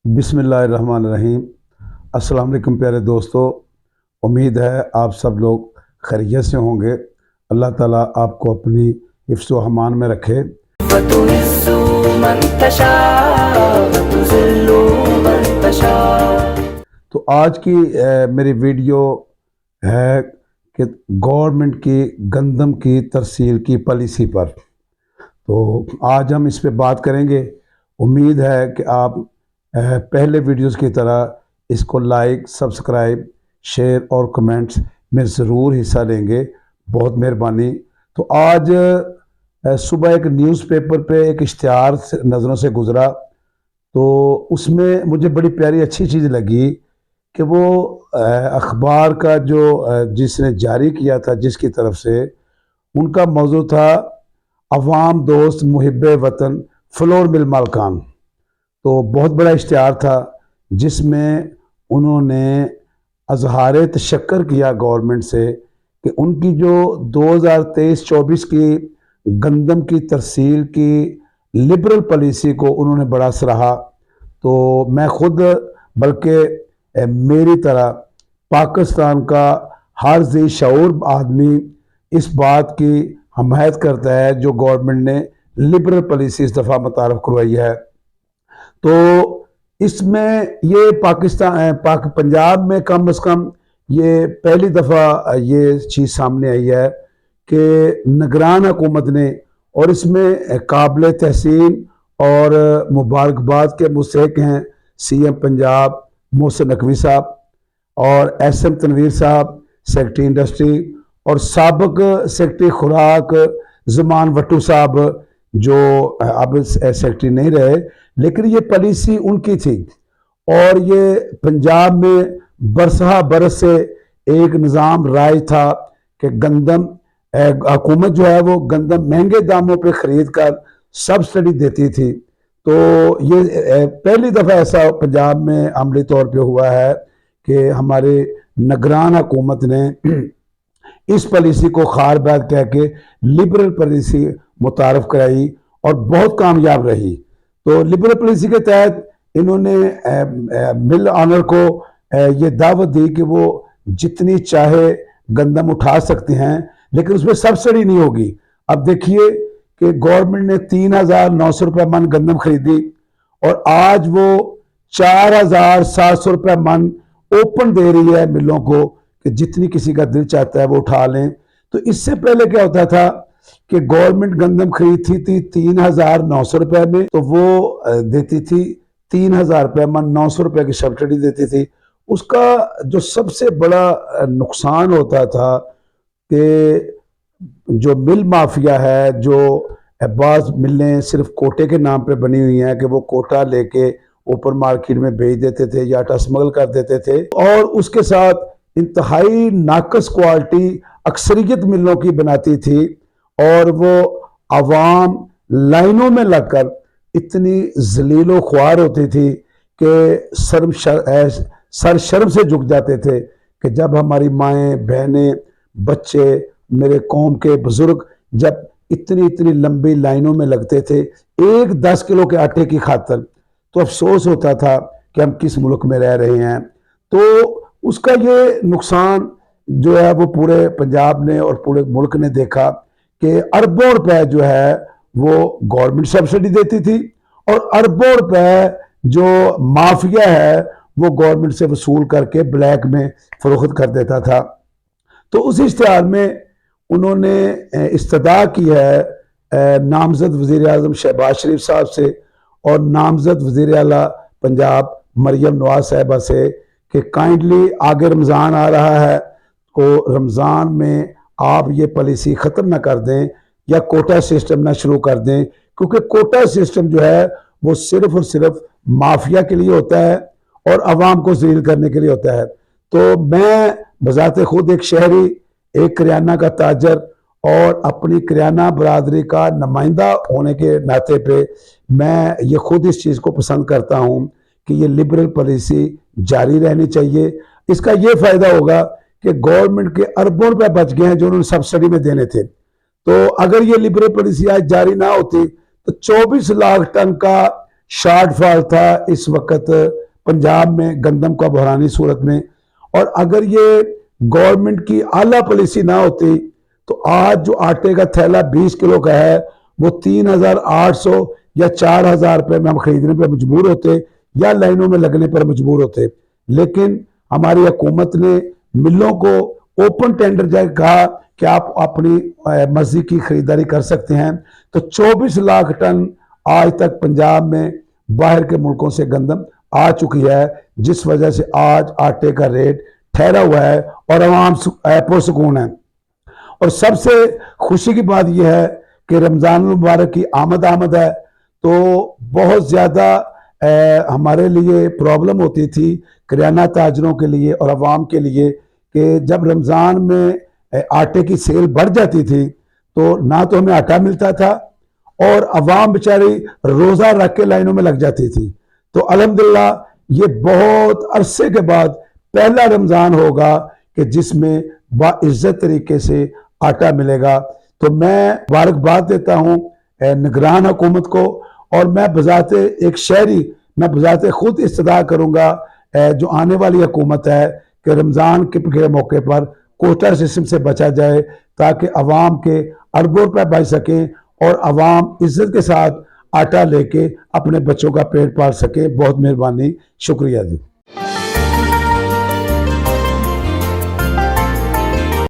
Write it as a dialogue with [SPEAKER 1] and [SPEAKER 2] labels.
[SPEAKER 1] बिस्मिल्लाहिर्रहमानिर्रहीम। अस्सलाम वालेकुम प्यारे दोस्तों, उम्मीद है आप सब लोग खैरियत से होंगे। अल्लाह ताला आपको अपनी हिफ्ज़ व अमान में रखे।
[SPEAKER 2] وتعز من تشاء وتذل من تشاء।
[SPEAKER 1] तो आज की मेरी वीडियो है कि गवर्नमेंट की गंदम की तरसील की पॉलिसी पर। तो आज हम इस पे बात करेंगे। उम्मीद है कि आप पहले वीडियोस की तरह इसको लाइक, सब्सक्राइब, शेयर और कमेंट्स में ज़रूर हिस्सा लेंगे। बहुत मेहरबानी। तो आज सुबह एक न्यूज़पेपर पे एक इश्तिहार नज़रों से गुज़रा, तो उसमें मुझे बड़ी प्यारी अच्छी चीज़ लगी कि वो अखबार का जो जिसने जारी किया था, जिसकी तरफ से, उनका मौजू था अवाम दोस्त मुहिब वतन फ्लोर मिल मालकान। तो बहुत बड़ा इश्तिहार था जिसमें उन्होंने अजहार तशक्कर किया गवर्नमेंट से कि उनकी जो 2023-24 की गंदम की तरसील की लिबरल पॉलिसी को उन्होंने बड़ा सराहा। तो मैं खुद, बल्कि मेरी तरह पाकिस्तान का हर ज़ी शऊर आदमी इस बात की हमायत करता है जो गवर्नमेंट ने लिबरल पॉलिसी इस दफ़ा मुतारफ़ करवाई है। तो इसमें ये पंजाब में कम अज़ कम ये पहली दफ़ा ये चीज़ सामने आई है कि निगरान हुकूमत ने, और इसमें काबिल तहसीन और मुबारकबाद के मुस्तहिक हैं CM पंजाब मोहसिन नकवी साहब और SM तनवीर साहब सेक्रेटरी इंडस्ट्री, और साबिक सेक्रेटरी खुराक ज़मान वट्टू साहब जो अब सेक्रेटरी नहीं रहे, लेकिन ये पॉलिसी उनकी थी। और ये पंजाब में बरसहा बरस से एक निज़ाम राज था कि गंदम हुकूमत जो है वो गंदम महंगे दामों पे ख़रीद कर सब्सिडी देती थी। तो ये पहली दफ़ा ऐसा पंजाब में अमली तौर पे हुआ है कि हमारे निगरान हुकूमत ने इस पॉलिसी को खार बात कह के लिबरल पॉलिसी मुतारफ़ कराई और बहुत कामयाब रही। तो लिबरल पॉलिसी के तहत इन्होंने मिल ऑनर को ये दावत दी कि वो जितनी चाहे गंदम उठा सकते हैं, लेकिन उसमें सब्सिडी नहीं होगी। अब देखिए कि गवर्नमेंट ने 3,900 रुपये मन गंदम खरीदी और आज वो 4,700 रुपये मन ओपन दे रही है मिलों को कि जितनी किसी का दिल चाहता है वो उठा लें। तो इससे पहले क्या होता था कि गवर्नमेंट गंदम खरीदती थी 3,900 रुपये में, तो वो देती थी 3,000 रुपये मन, 900 रुपये की सब्सिडी देती थी। उसका जो सबसे बड़ा नुकसान होता था कि जो मिल माफिया है, जो बाज़ मिलें सिर्फ कोटे के नाम पे बनी हुई हैं कि वो कोटा लेके ऊपर मार्केट में बेच देते थे या आटा स्मगल कर देते थे, और उसके साथ इंतहाई नाकस क्वालिटी अक्सरियत मिलों की बनाती थी, और वो आवाम लाइनों में लगकर इतनी जलीलो ख्वार होती थी कि सर शर्म से झुक जाते थे कि जब हमारी माएँ, बहनें, बच्चे, मेरे कौम के बुजुर्ग जब इतनी इतनी लंबी लाइनों में लगते थे एक 10 किलो के आटे की खातर, तो अफसोस होता था कि हम किस मुल्क में रह रहे हैं। तो उसका ये नुकसान जो है वो पूरे पंजाब ने और पूरे मुल्क ने देखा कि अरबों रुपए जो है वो गवर्नमेंट सब्सिडी देती थी और अरबों रुपए जो माफिया है वो गवर्नमेंट से वसूल करके ब्लैक में फरोख्त कर देता था। तो उस इश्तिहार में उन्होंने इस्तदा की है नामजद वज़ीर आज़म शहबाज शरीफ साहब से और नामजद वज़ीर आला पंजाब मरियम नवाज साहिबा से कि काइंडली आगे रमज़ान आ रहा है, को रमज़ान में आप ये पॉलिसी ख़त्म ना कर दें या कोटा सिस्टम ना शुरू कर दें, क्योंकि कोटा सिस्टम जो है वो सिर्फ और सिर्फ माफिया के लिए होता है और आवाम को ज़लील करने के लिए होता है। तो मैं बज़ाते खुद एक शहरी, एक किराना का ताजर और अपनी किराना बरादरी का नुमाइंदा होने के नाते पे मैं ये खुद इस चीज़ को पसंद करता हूँ कि ये लिबरल पॉलिसी जारी रहनी चाहिए। इसका ये फ़ायदा होगा कि गवर्नमेंट के अरबों रुपए बच गए हैं जो उन्होंने सब्सिडी में देने थे। तो अगर ये लिबरल पॉलिसी आज जारी ना होती तो 24 लाख टन का شارٹ فال تھا اس وقت پنجاب میں گندم کا بحرانی صورت میں، اور اگر یہ گورنمنٹ کی اعلیٰ پالیسی نہ ہوتی تو آج جو آٹے کا تھیلا 20 کلو کا ہے وہ 3,800 یا 4,000 روپے میں ہم خریدنے پر مجبور ہوتے یا لائنوں میں لگنے پر مجبور ہوتے۔ لیکن ہماری حکومت نے ملوں کو اوپن ٹینڈر جا کے کہا کہ آپ اپنی مرضی کی خریداری کر سکتے ہیں، تو 24 لاکھ ٹن آج تک پنجاب میں باہر کے ملکوں سے گندم آ چکی ہے، جس وجہ سے آج آٹے کا ریٹ ٹھہرا ہوا ہے اور عوام پرسکون ہے۔ اور سب سے خوشی کی بات یہ ہے کہ رمضان المبارک کی آمد ہے، تو بہت زیادہ ہمارے لیے پرابلم ہوتی تھی کریانہ تاجروں کے لیے اور عوام کے لیے کہ جب رمضان میں آٹے کی سیل بڑھ جاتی تھی تو نہ تو ہمیں آٹا ملتا تھا اور عوام بیچاری روزہ رکھ کے لائنوں میں لگ جاتی تھی۔ تو الحمدللہ یہ بہت عرصے کے بعد پہلا رمضان ہوگا کہ جس میں باعزت طریقے سے آٹا ملے گا۔ تو میں مبارکباد دیتا ہوں نگران حکومت کو، اور میں بذات ایک شہری میں بذات خود استدعا کروں گا جو آنے والی حکومت ہے کہ رمضان کے موقع پر کوٹا سسٹم سے بچا جائے تاکہ عوام کے اربوں روپے بچ سکیں اور عوام عزت کے ساتھ آٹا لے کے اپنے بچوں کا پیٹ پال سکے۔ بہت مہربانی، شکریہ جی۔